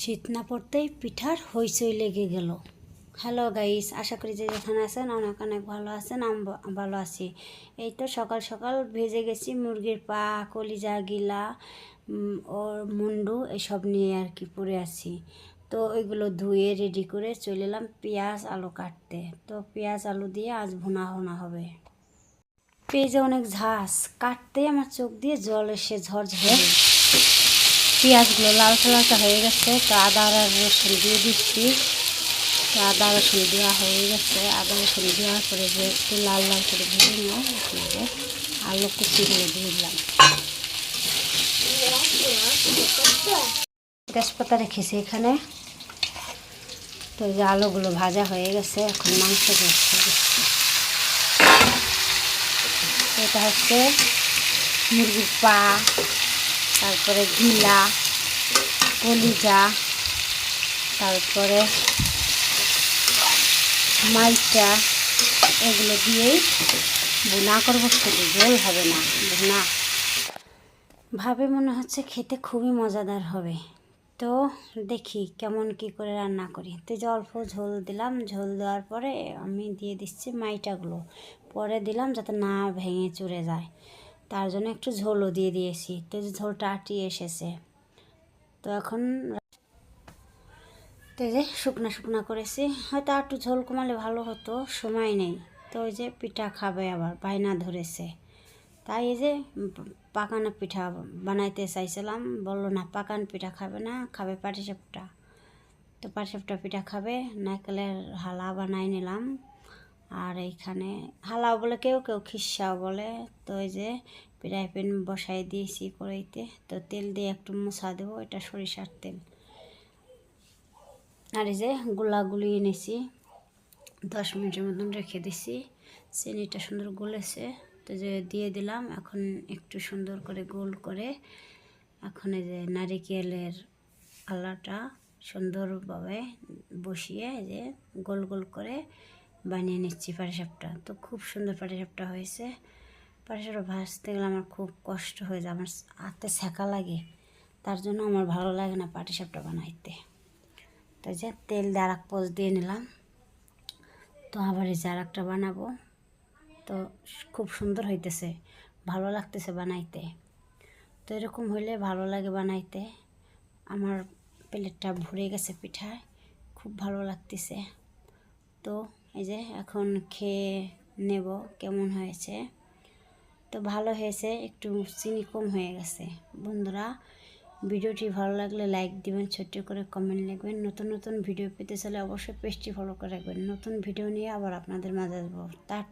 শীত না পড়তেই পিঠার হইচই লেগে গেল। হ্যালো গাইস, আশা করি যে যেখানে আছেন অনেক অনেক ভালো আছেন। আমি ভালো আছি। এই তো সকাল সকাল ভেজে গেছি মুরগির পা, কলিজা, গিলা, ওর মুন্ডু এসব নিয়ে আর কি পরে আছি। তো ওইগুলো ধুয়ে রেডি করে চলে এলাম পেঁয়াজ আলু কাটতে। তো পেঁয়াজ আলু দিয়ে আজ ভুনা হবে। পেঁয়াজে অনেক ঝাঁস, কাটতে আমার চোখ দিয়ে জল এসে ঝরঝরে। পেঁয়াজগুলো লালচা লালচা হয়ে গেছে, তো আদা আর রসুন দিয়ে দিচ্ছি। তো আদা রসুন দেওয়া হয়ে গেছে। আদা রসুন দেওয়ার পরে যে একটু লাল লাল করে ভেজে নিলাম, আলু কুচিগুলো দিয়ে দিলাম। তেজপাতা রেখেছি এখানে। তো যে আলুগুলো ভাজা হয়ে গেছে, এখন মাংস দিচ্ছি। এটা হচ্ছে মুরগির পা, তারপরে গিলা, কলিজা, তারপরে মাইটা, এগুলো দিয়েই ভুনা করবো। শুধু ঝোল হবে না, ভুনা ভাবে মনে হচ্ছে খেতে খুবই মজাদার হবে। তো দেখি কেমন কি করে রান্না করি। তো যে অল্প ঝোল দিলাম, ঝোল দেওয়ার পরে আমি দিয়ে দিচ্ছি মাইটাগুলো। পরে দিলাম যাতে না ভেঙে চুরে যায়, তার জন্য একটু ঝোলও দিয়ে দিয়েছি। তো যে ঝোলটা আটিয়ে এসেছে। তো এখন তো এই যে শুকনা করেছি। হয়তো একটু ঝোল কমালে ভালো হতো, সময় নেই। তো ওই যে পিঠা খাবে, আবার বায়না ধরেছে। তাই এই যে পাকানো পিঠা বানাইতে চাইছিলাম, বললো না পাকান পিঠা খাবে না, খাবে পাটিসাপটা। তো পাটিসাপটা পিঠা খাবে, নারকেলের হালা বানাই নিলাম। আর এইখানে হালাও বলে, কেউ কেউ খিসাও বলে। তো এই যে ফ্রাই প্যান বসাই দিয়েছি কড়াইতে। তো তেল দিয়ে একটু মুছা দেবো, এটা সরিষার তেল। আর এই যে গুলাগুলি এনেছি, 10 মিনিটের মতন রেখে দিছি। চিনিটা সুন্দর গলেছে। তো যে দিয়ে দিলাম, এখন একটু সুন্দর করে গোল করে এখন এই যে নারিকেলের আলাটা সুন্দরভাবে বসিয়ে যে গোল গোল করে বানিয়ে নিচ্ছি পাটিসাপটা। তো খুব সুন্দর পাটিসাপটা হয়েছে। পাটিসাপটা ভাজতে গেলে আমার খুব কষ্ট হয়ে যায়, আমার হাতে ছ্যাঁকা লাগে, তার জন্য আমার ভালো লাগে না পাটিসাপটা বানাইতে। তো যে তেল দিয়ে আর এক পোজ দিয়ে নিলাম। তো আবার এই যে আর একটা বানাবো। তো খুব সুন্দর হইতেছে, ভালো লাগতেছে বানাইতে। তো এরকম হইলে ভালো লাগে বানাইতে। আমার প্লেটটা ভরে গেছে পিঠায়, খুব ভালো লাগতেছে। তো এই যে এখন খেয়ে নেব কেমন হয়েছে। তো ভালো হয়েছে, একটু চিনি কম হয়ে গেছে। বন্ধুরা, ভিডিওটি ভালো লাগলে লাইক দিবেন, ছোট্ট করে কমেন্ট লিখবেন। নতুন নতুন ভিডিও পেতে চাইলে অবশ্যই পেজটি ফলো করে রাখবেন। নতুন ভিডিও নিয়ে আবার আপনাদের মাঝে আসবো।